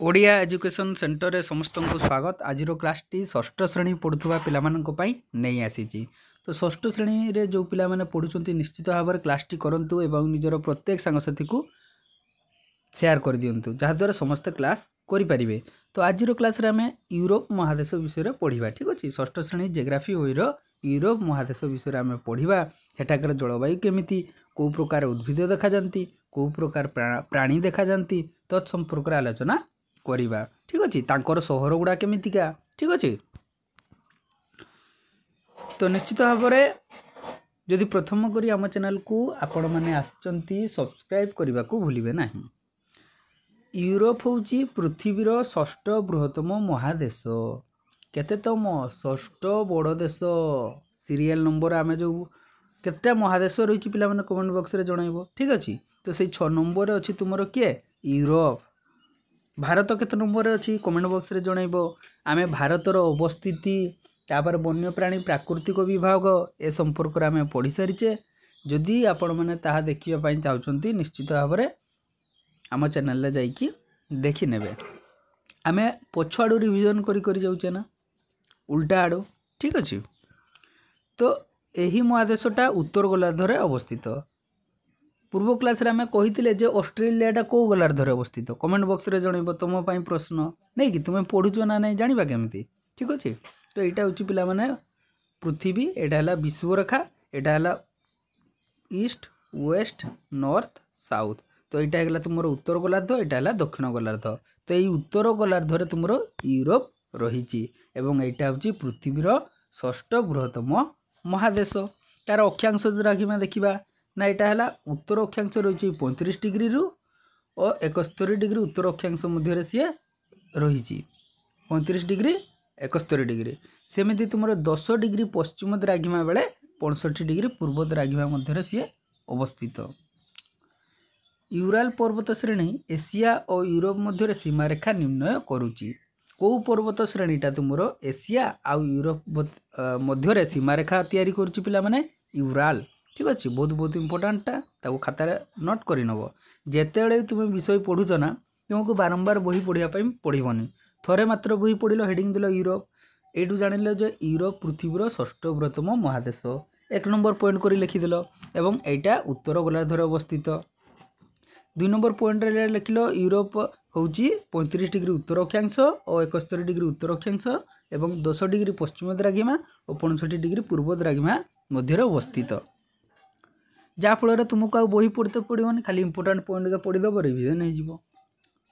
Odia education centre रे समस्त को स्वागत। आज क्लास टी षष्ठ श्रेणी पढ़ुवा पिला नहीं आसी। तो षष्ठ श्रेणी रे जो पिला माने पढ़ुचंती निश्चित भाव में क्लास टी करंतु एवं निजर प्रत्येक सांगसाथी को शेयर कर दिंतु जहाद्वारा समस्त क्लास करें। तो आज क्लास रे आमे यूरोप महादेश विषय पढ़ा। ठीक अच्छे, षष्ठ श्रेणी जियोग्राफी बईर यूरोप महादेश विषय आम पढ़ा। सेठाकर जलवायु केमिति, कौ प्रकार उद्भिद देखा जाती, कौ प्रकार प्राणी देखा जाती, तत्संपर्क आलोचना करवा। ठीक अच्छे, तांकर सहर गुड़ा केमितिका। ठीक अच्छे, तो निश्चित भाव में जदि प्रथम करी आम चैनल को आपण मैंने आसचंती सब्सक्राइब करने को भूलिए ना। यूरोप होची पृथ्वीर षष्ठ बृहत्तम महादेश। केतेतम? षष्ठ बड़ देश। सीरियल नंबर आम जो केतटा महादेश रही पिला माने कमेंट बॉक्स रे जणाइबो। ठीक अच्छे, तो से 6 नंबर अच्छी तुमर किए यूरोप। भारत केते नंबर अच्छी कमेंट बॉक्स रे जणाइबो। आमे भारतर अवस्थिति तापर वन्यप्राणी प्राकृतिक विभाग ए संपर्क आमे पढ़ी सारिचे। जदि आपण माने ताहा देखिबा पई चाहउछंती निश्चित भाव में आम चैनल रे जाइकी देखि नेबे। आमे पछाड़ू रिवीजन करी जाउचे ना, उल्टा आड़ू। ठीक अच्छे, तो यही महादेशटा उत्तर गोलार्धरे अवस्थित। पूर्व क्लास रे आमे कहिथिले जे ऑस्ट्रेलियाटा को गोलार्धरे अवस्थित। कमेंट बॉक्स रे जणाइबो तुम पई प्रश्न नहीं कि तुम पढ़ुचो ना नहीं जानिबा केमिति। ठीक अच्छे, तो एटा होची पिला माने पृथ्वी, एटा हला विषुवरेखा, एटा हला ईस्ट वेस्ट नॉर्थ साउथ। तो यहाँ है तुम उत्तर गोलार्ध, यहाँ है दक्षिण गोलार्ध। तो यही उत्तर गोलार्धरे तुम यूरोप रही एवं यहाँ हूँ पृथ्वीर षष्ठ बृहत्तम महादेश। तार अक्षांश द्वारा देखा ना, यहाँ है उत्तर अक्षांश रही 35 डिग्री रु और 71 डिग्री उत्तर अक्षांश मध्य सी रही 35 डिग्री 71 डिग्री। सेमती तुम 10 डिग्री पश्चिम द्राघिमा बेले 65 डिग्री पूर्व द्राघिमा मध्य सी अवस्थित। यूराल पर्वत श्रेणी एशिया और यूरोप मध्य सीमारेखा निर्णय करुच्ची। कौ पर्वत श्रेणीटा तुम एशिया आउ यूरोप मध्य सीमारेखा तैयारी करुच्ची पिला माने यूराल। ठीक अच्छे, बहुत बहुत इंपोर्टाटा ताको खातार नोट कर नब। जिते तुम विषय पढ़ुच ना तुमको बारंबार बही पढ़ापी पड़ोनी। थरे मात्र बही पढ़ल हेडिंग दिल यूरोप, यू जान जो यूरोप पृथ्वीर षष्ठ बृहत्तम महादेश। 1 नंबर पॉइंट कर लिखिदेल एवं यहाँ उत्तर गोलार्धर अवस्थित। 2 नंबर पॉइंट रे लिखिल यूरोप हूँ 35 डिग्री उत्तर अक्षांश और 71 डिग्री उत्तर अक्षांश एवं 10 डिग्री पश्चिम द्राघिमा और 65 डिग्री पूर्व द्राघिमा मध्य अवस्थित। जहाँफल तुमको आ बही पढ़ते पड़ोनी, खाली इंपोर्टाट पॉइंट का पढ़ीदेव, रिविजन हो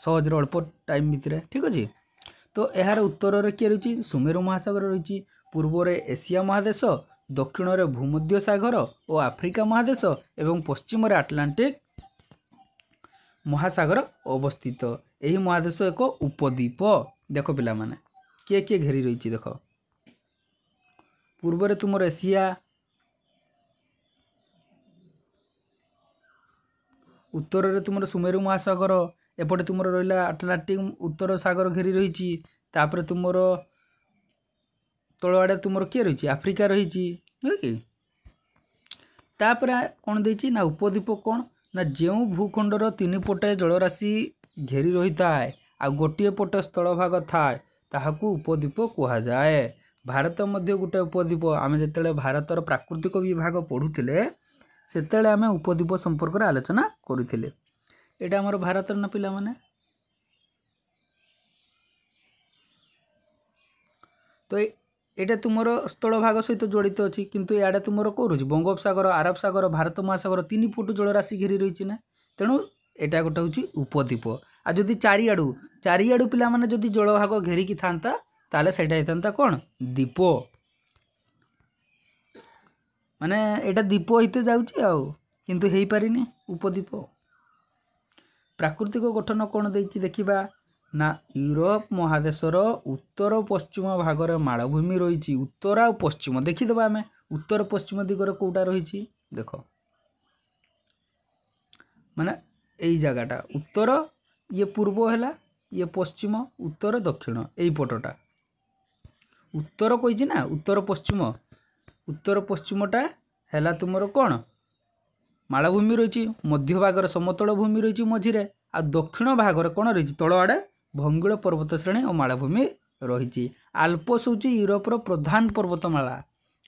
सहज अल्प टाइम भितर। ठीक अच्छे, तो यार उत्तर किए रही सुमेरु महासागर रही, पूर्व एशिया महादेश, दक्षिण में भूमध्य सागर और आफ्रिका महादेश एवं पश्चिम आटलांटिक महासागर अवस्थित। यही महादेश एक उपद्वीप। देख पिला माने किए किए घेरी रही देख, पूर्व तुम एशिया, उत्तर में तुम सुमेरु महासागर, एपटे तुम रहा आटलांटिक उत्तर सागर घेरी रही, तापर तुम तल आड़े तुम किए रही आफ्रिका रही। तापर कौन देती ना उपद्वीप कौन ना, जो भूखंडर 3 पटे जलराशि घेरी रही थाए आ गोटे पट स्थल भाग थाए ताहाकू उपद्वीप कहुए। भारत मध्य गोटे उपद्वीप। आम जो भारतर प्राकृतिक विभाग पढ़ुले से आम उपद्वीप संपर्क आलोचना करुले। यहाँ आमर भारत ना पिला माने। तो ये तुम स्थल भाग सहित जड़ित अच्छी, किंतु इे तुम कौन रही बंगोपसागर, आरब सागर, भारत महासागर 3 फुट जलराशि घेरी रही ना, तेणु यहाँ गोटे हूँ उपद्वीप। आ जदि चारिआडू पिला माने जदि जल भाग घेरिकी था ताले सेटा होता कौन द्वीप, माने यहाँ द्वीप होते जाऊँगी आउ किंतु हो पारिनी उपद्वीप। प्राकृतिक गठन कौन देती देखा ना, यूरोप महादेशर उत्तर पश्चिम भागर मालभूमि रही। उत्तर आ पश्चिम देखीदे आम, उत्तर पश्चिम दिगरे कौटा रही देख, माने यही जगहटा उत्तर, ये पूर्व है, ये पश्चिम, उत्तर दक्षिण यही पटटा। उत्तर कही ना उत्तर पश्चिम, उत्तर पश्चिमटा है तुम कौन मालभूमि रही, मध्य भागर समतल भूमि रही मझिरे, आ दक्षिण भागर कौन रही तल आड़े भंगुल पर्वत श्रेणी और मालभूमि रही। आल्प्स हूँ यूरोपर प्रधान पर्वतमाला।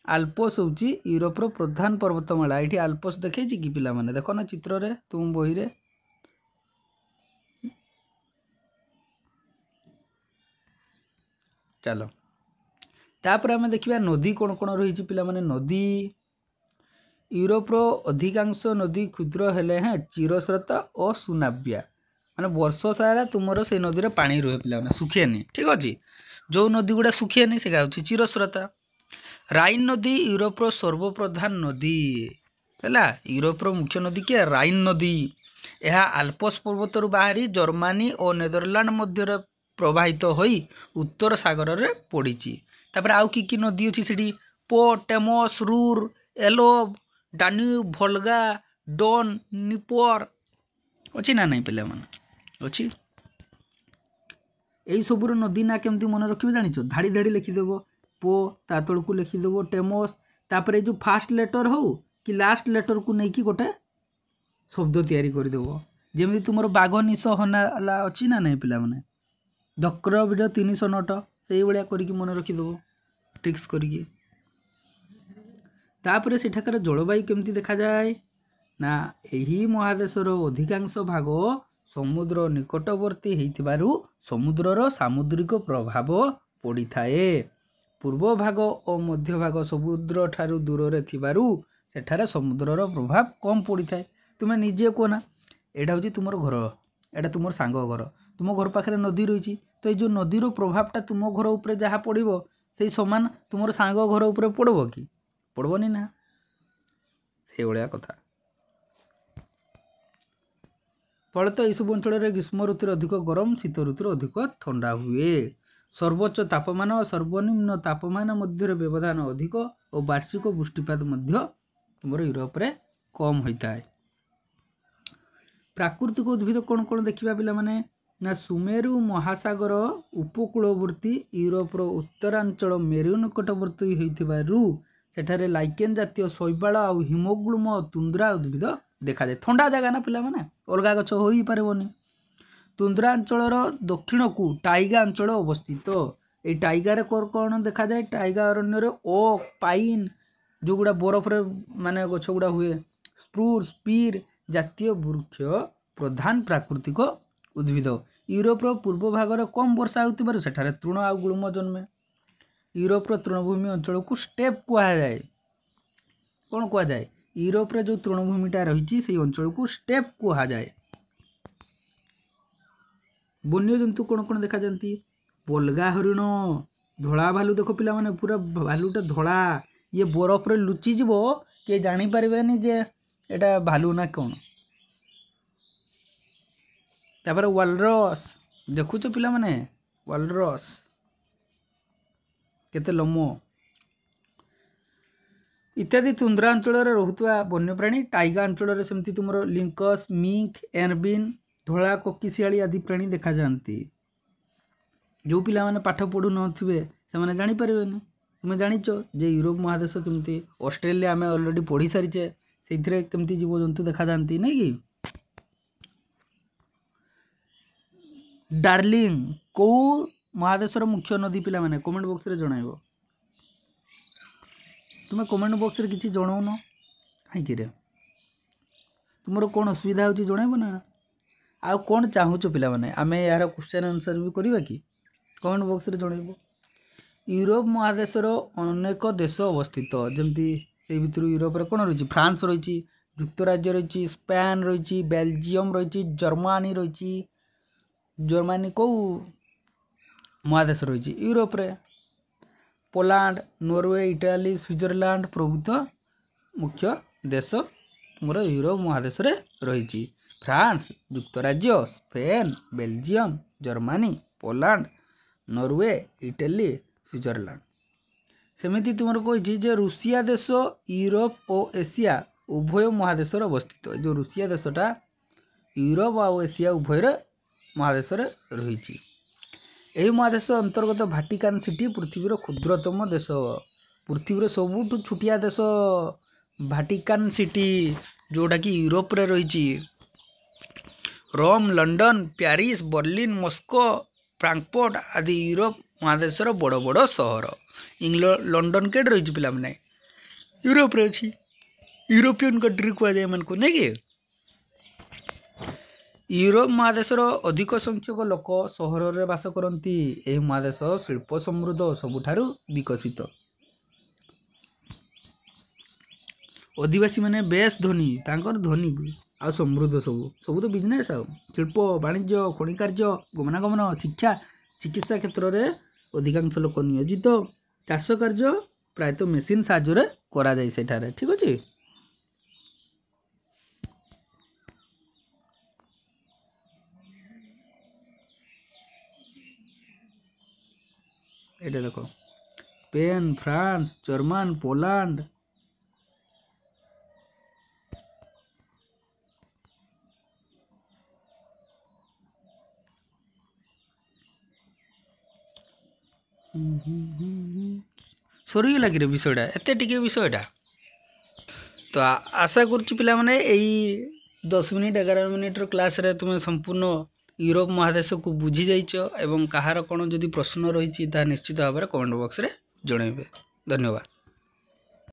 आल्प्स हूँ यूरोपर प्रधान पर्वतमाला। ये आल्प्स देखे कि पिला माने देख ना चित्र रे तुम बही रे। चलो तापर आम देखा नदी कौन कौन रही पिला माने। नदी यूरोपर अधिकांश नदी क्षुद्र हेले हैं चिरस्रोत और सुनाव्या माने वर्ष सारा तुमर से नदी में पानी रुहे पिला माने सुखेनी। ठीक अच्छे जो नदी गुड़ा सुखेनी से हूँ चिरस्रोता। राइन नदी यूरोपर सर्वप्रधान नदी है। यूरोपर मुख्य नदी किए राइन नदी। यह आल्प्स पर्वत बाहरी जर्मानी और नेदरलैंड मध्य प्रवाहित होई उत्तर सागर रे पड़ी। तापर आउ कि नदी अच्छी से पो टेमस रूर एलोब डान्यूब भोल्गा डोन निपोर अच्छी ना नहीं पिला माने अच्छी। यही सबूर नदी ना केमती मन रखिए जानिछ धाड़ी धाड़ी लिखिदेव पो ता तलू लिखिदेव टेमस तापर जो फास्ट लेटर हो कि लास्ट लेटर को लेकिन गोटे शब्द तैयारी करदेव जमी तुम बाघ निश हनाला अच्छी ना नहीं पिला माने दक्र विड 300 नट से भाया मन रखिदेव ट्रिक्स करिकी। तापर सेठाकार जलवायु केमती देखा जाए ना यही महादेशर अधिकांश भाग समुद्र निकटवर्ती होइथिबारु समुद्रर सामुद्रिक प्रभाव पड़ी थाए। पूर्व भाग और मध्य भाग समुद्र ठारू दूर रे थिबारु सेठारे समुद्रर प्रभाव कम पड़ी थाए। तुमे निजे कहना एटा हूँ तुम घर एटा तुम सांग घर तुम घर पाखे नदी रही तो ये जो नदीर प्रभावटा तुम घर उपर जहाँ पड़ो से समान तुम सांग घर उपर पड़ब कि पड़बनी ना से भाया कथा। फलत यू अंचल ग्रीष्म ऋतु अधिक गरम शीत ऋतु अधिक ठंडा हुए। सर्वोच्च तापमान और सर्वनिम्न तापमान मध्य व्यवधान अधिक और वार्षिक वृष्टिपात तुम यूरोप रे कम होता है। प्राकृतिक उद्भिद कौन कौन देखा पिला माने ना सुमेरु महासागर उपकूलवर्ती यूरोपर उत्तरांचल मेरु निकटवर्ती होइथिबारु सेठारे लाइकेन जातीय शैवाल और हिमोग्लूम और तुंद्रा उद्भिद देखा जाए। ठंडा जगह ना पिला माने अलगा गछ हो ही पारेबनी। तुंद्रा अंचलर दक्षिण को टाइगा अंचल अवस्थित। ये टाइगार कौन देखा जाए टाइगा अरण्य ओक पाइन जो गुड़ा बरफ रे माने गछ गुड़ा हुए स्प्रूस पीर जातीय वृक्ष प्रधान प्राकृतिक उद्भिद। यूरोपर पूर्व भाग कम वर्षा होतिबारु सेठारे तृण आ गुल्म जन्मे। यूरोपर तृणभूमि अंचल को स्टेप कहुए। कौन कहुए यूरोप जो तृणभूमिटा रही से अंचल को स्टेप कहुए। वन्यजंतु कौन कौन देखा जाती पलगा हरिण धला भालू देख पिला माने पूरा भालूटा धला ये बरफ रे लुचिज किए जानीपारे जे एटा भालू ना कौन। तापर वालरस देखुच पिला माने वालरस केते लम्बो इत्यादि तुंद्रा अंचल रोहुवा वन्यप्राणी। टाइगा अंचल सेमती तुम लिंकस मिंक एनबिन धला कोकिशियाली आदि प्राणी देखा जाती। जो पिला माने पाठ पढ़ु नथिबे से माने जानि परिबेनी। तुम जानिच जे यूरोप महादेश केमती ऑस्ट्रेलिया आम ऑलरेडी पढ़ी सारीचे से केमती जीवजंतु देखा जाती नहीं कि। डार्लिंग कौ महादेशर मुख्य नदी पिला माने कमेंट बॉक्स रे जणाइबो। तुम्हें कमेंट बॉक्स रे किछि जणाउन कहीं तुमर कौन असुविधा होची जणाइबो ना। आ कौन चाहूच पिला माने आमे यार क्वेश्चन आंसर भी करबा कि कमेंट बॉक्स रे जणाइबो। यूरोप महादेशर अनेक देश अवस्थित जमती ए भितर यूरोप रे कौन रही फ्रांस रही युक्तराज्य रही स्पेन रही बेल्जियम रही जर्मनी रही। जर्मनी कौ महादेश रही यूरोप रे पोलैंड नॉर्वे इटाली स्विट्जरलैंड प्रभुत मुख्य देश मोर यूरोप महादेश रे रही। फ्रांस युक्तराज्य Spain Belgium Germany Poland Norway Italy Switzerland. सेमिति तुम कही जे रूसिया देश यूरोप और एशिया उभय महादेश अवस्थित। जो रूसिया देशटा यूरोप और एशिया उभय महादेश रही। यही महादेश अंतर्गत भाटिकान सिटी पृथ्वीर क्षुद्रतम देश। पृथ्वीर सबुठ छुटिया देश भाटिकान सिटी जोटा कि यूरोप रे रही। Rome London Paris Berlin Moscow फ्रांकफर्ट आदि यूरोप महादेशर बड़ बड़ सहर। लंडन केट रही पिला मैंने यूरोप रे अच्छी यूरोपियन कंट्री कहुए मन को नहीं कि यूरोप महादेशर अधिक संख्यक लोक सहर में बास करती। यह महादेश शिल्प समृद्ध सबुठारु विकसित। अधिवासी मैंने बेस धनी तांकर धनी आ समृद्ध सब तो बिजनेस आ शिल्प वाणिज्य खनि कार्य गमनागमन शिक्षा चिकित्सा क्षेत्र में अधिकांश लोक नियोजित। चाष कार्य प्रायतः मेसीन साहाय्य करा जाय सेठारे। ठीक अच्छे ये देख स्पेन फ्रांस जर्मन पोलैंड सरीगला कि विषयटा एत टे विषयटा तो आशा करुच्ची पिला माने यही 10 मिनिट 11 मिनिट्र क्लास रे तुम संपूर्ण यूरोप महादेश को बुझी जाइछ एवं कहार कौन जदि प्रश्न रही निश्चित भाव में कमेंट बॉक्स रे जणैबे। धन्यवाद।